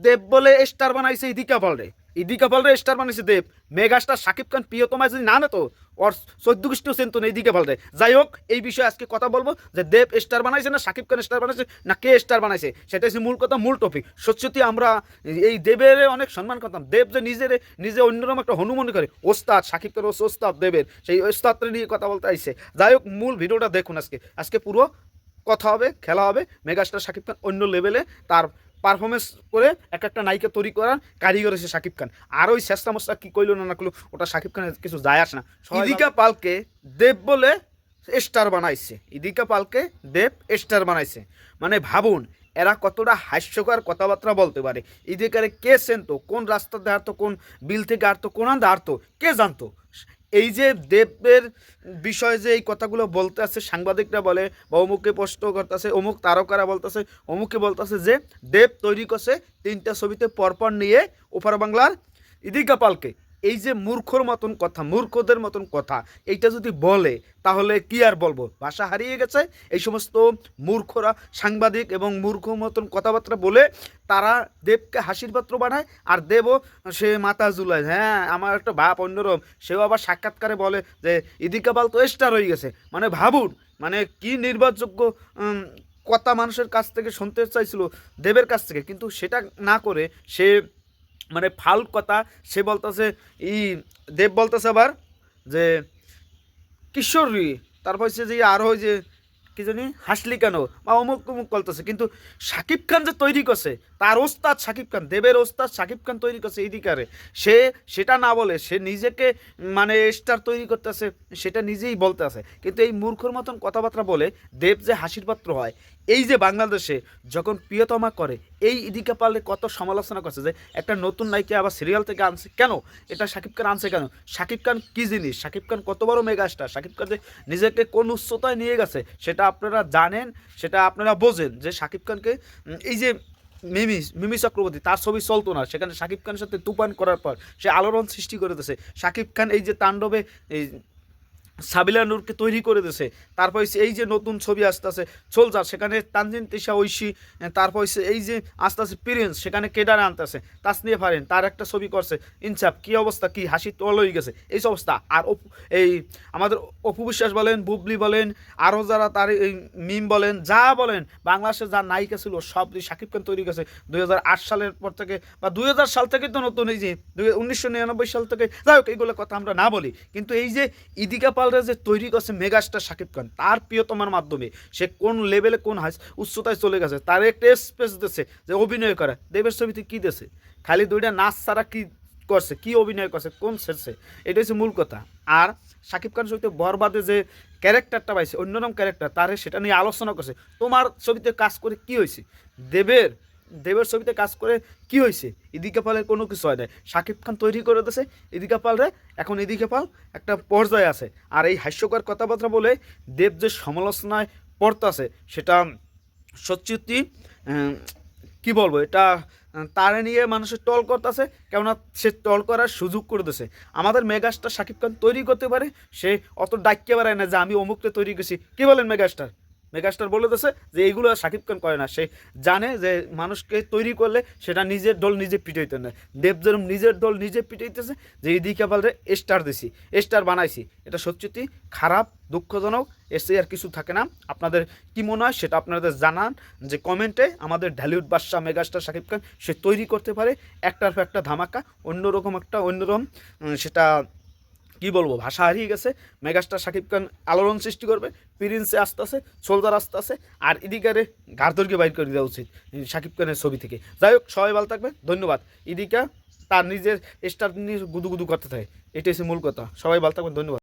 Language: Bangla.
দেব বলে স্টার বানাইছে ইদিকা পালরে স্টার বানাইছে দেব। মেগাস্টার শাকিব খান প্রিয়তমা যদি না তো ওর 14 গোষ্ঠীও চেনত না ইদিকা পালরে। যাই হোক, এই বিষয়ে আজকে কথা বলবো যে দেব স্টার বানাইছে না শাকিব খান স্টার বানাইছে না কে স্টার বানাইছে, সেটা হচ্ছে মূল কথা, মূল টপিক। সত্যি আমরা এই দেবের অনেক সম্মান করতাম। দেব যে নিজে অন্যরকম একটা হনুমনি করে, ওস্তাদ শাকিব খান ওস্তাদ দেবের, সেই ওস্তাদটা নিয়ে কথা বলতে আইছে। যাই হোক, মূল ভিডিওটা দেখুন। আজকে পুরো কথা হবে, খেলা হবে। মেগাস্টার শাকিব খান অন্য লেভেলে তার পারফরমেন্স করে একটা নায়িকা তৈরি করার কারিগর হচ্ছে শাকিব খান। আর ওই চেষ্টা মশলা কি কইলো না করলো ওটা শাকিব খানের কিছু যায় আসে না। ইদিকা পালকে দেব বলে স্টার বানাইছে, ইদিকা পালকে দেব স্টার বানাইছে। মানে ভাবুন এরা কতটা হাস্যকর কথাবার্তা বলতে পারে। ইদিকারে কে চেনতো, কোন রাস্তা দিয়ে হারতো, কোন বিল থেকে হারতো, কোন আন্দা হারতো, কে জানতো? এই যে দেবের বিষয়ে যে এই কথাগুলো বলতে আছে, সাংবাদিকরা বলে বা অমুককে প্রশ্ন করতেছে, অমুক তারকারা বলতেছে, অমুককে বলতেছে যে দেব তৈরি করছে 3টা ছবিতে পরপর নিয়ে ওপার বাংলার ইদিকা পালকে। এই যে মূর্খর মতন কথা, মূর্খদের মতন কথা, এইটা যদি বলে তাহলে কি আর বলবো, ভাষা হারিয়ে গেছে। এই সমস্ত মূর্খরা সাংবাদিক এবং মূর্খ মতন কথাবার্তা বলে তারা দেবকে হাসির পাত্র বানায়। আর দেবও সে মাথা ঝুলায়, হ্যাঁ আমার একটা ভাব অন্যরকম। সেও আবার সাক্ষাৎকারে বলে যে ইদিকা পাল তো স্টার হয়ে গেছে। মানে ভাবুন, মানে কি নির্ভরযোগ্য কথা মানুষের কাছ থেকে শুনতে চাইছিল দেবের কাছ থেকে, কিন্তু সেটা না করে সে মানে ফাল কথা সে বলতেছে। দেব বলতেছে আবার যে কিশোরী, তারপর হচ্ছে যে আরও ওই যে কি জানি হাসলি কেন বা অমুক অমুক বলতেছে। কিন্তু শাকিব খান যে তৈরি করছে, তার ওস্তাদ শাকিব খান, দেবের ওস্তাদ শাকিব খান তৈরি করছে ইদিকারে, সে সেটা না বলে সে নিজেকে মানে স্টার তৈরি করতেছে, সেটা নিজেই বলতে আছে। কিন্তু এই মূর্খর মতন কথাবার্তা বলে দেব যে হাসির পাত্র হয়। এই যে বাংলাদেশে যখন প্রিয়তমা করে, এই ইদিকা পালে কত সমালোচনা করছে যে একটা নতুন নায়িকা আবার সিরিয়াল থেকে আনছে কেন, এটা শাকিব খান আনছে কেন, শাকিব খান কী জিনিস, শাকিব খান কত বড় মেগাস্টার, শাকিব খান যে নিজেকে কোন উচ্চতায় নিয়ে গেছে সেটা আপনারা জানেন, সেটা আপনারা বোঝেন। যে শাকিব খানকে এই যে মিমি চক্রবর্তী, তার ছবি চলতো না, সেখানে শাকিব খানের সাথে তুফান করার পর সে আলোড়ন সৃষ্টি করে দিয়েছে। শাকিব খান এই যে তাণ্ডবে এই সাবিলা নূরকে তৈরি করে দিয়েছে। তারপর এই যে নতুন ছবি আসতে আছে সোলজার, সেখানে তানজিন তিশা ঐশী, তারপর এই যে আস্তে আস্তে প্রিন্স, সেখানে কেডারে আনতেছে তাসনিয়া ফারিন, তার একটা ছবি করছে ইনসাফ, কি অবস্থা, কি হাসি তল হয়ে গেছে এই অবস্থা। আর এই আমাদের অপু বিশ্বাস বলেন, বুবলি বলেন, আরও যারা তার এই মিম বলেন, যা বলেন, বাংলাদেশে যা নায়িকা ছিল সব শাকিব খান তৈরি করেছে 2008 সালের পর থেকে, বা 2000 সাল থেকে তো নতুন, এই যে 1999 সাল থেকে। যাই হোক, এইগুলো কথা আমরা না বলি, কিন্তু এই যে ইদিকা পাল যে তৈরি করছে মেগাস্টার শাকিব খান তার প্রিয়তমার মাধ্যমে, সে কোন লেভেলে কোন উচ্চতায় চলে গেছে, তার একটা স্পেস দিয়েছে যে অভিনয় করে। দেবের ছবিতে কি দিয়েছে, খালি 2টা নাচ ছাড়া কি করছে, কি অভিনয় করছে, কোন ছেড়ছে, এটা হচ্ছে মূল কথা। আর শাকিব খান ছবিতে বরবাদে যে ক্যারেক্টারটা পাইছে, অন্যরকম ক্যারেক্টার, তারে সেটা নিয়ে আলোচনা করছে। তোমার ছবিতে কাজ করে কি হয়েছে, দেবের ছবিতে কাজ করে কি হয়েছে, ইদিকা পালের কোনো কিছু হয় নাই। শাকিব খান তৈরি করে দিয়েছে ইদিকা পালরে, এখন ইদিকা পাল একটা পর্যায়ে আছে। আর এই হাস্যকর কথাবার্তা বলে দেব যে সমালোচনায় পড়তেছে, সেটা সত্যি কি বলবো, এটা তারে নিয়ে মানুষের টল করতেছে, কেননা সে টল করার সুযোগ করে দিয়েছে। আমাদের মেগাস্টার শাকিব খান তৈরি করতে পারে, সে অত ডাক্কে বেড়ায় না যে আমি অমুককে তৈরি করছি। কি বলেন মেগাস্টার বলে দিয়েছে যে এইগুলো শাকিব খান করে না। সে জানে যে মানুষকে তৈরি করলে সেটা নিজের দল নিজে পিটাইতে না। দেব যেরকম নিজের দল নিজে পিটাইতেছে যে ইদিকা পালরে স্টার দিছি, স্টার বানাইছি, এটা সত্যি খারাপ, দুঃখজনক। এসে আর কিছু থাকে না। আপনাদের কি মনে হয় সেটা আপনাদের জানান যে কমেন্টে। আমাদের ঢালিউড বাদশা মেগাস্টার শাকিব খান সে তৈরি করতে পারে একটার পর একটা ধামাকা, অন্যরকম সেটা কি বলবো, ভাষা হারিয়ে গেছে। মেগাস্টার শাকিব খান আলোড়ন সৃষ্টি করবে, প্রিন্সে আস্তে আস্তে, সোলজার আস্তে আস্তে, আর ইদিকারে ঘাড় বাইর করে দেওয়া উচিত শাকিব খানের ছবি থেকে। যাই হোক, সবাই ভালো থাকবে, ধন্যবাদ। ইদিকা তার নিজের স্টার নিয়ে গুদু করতে থাকে, এটাই হচ্ছে মূল কথা। সবাই ভালো থাকবেন, ধন্যবাদ।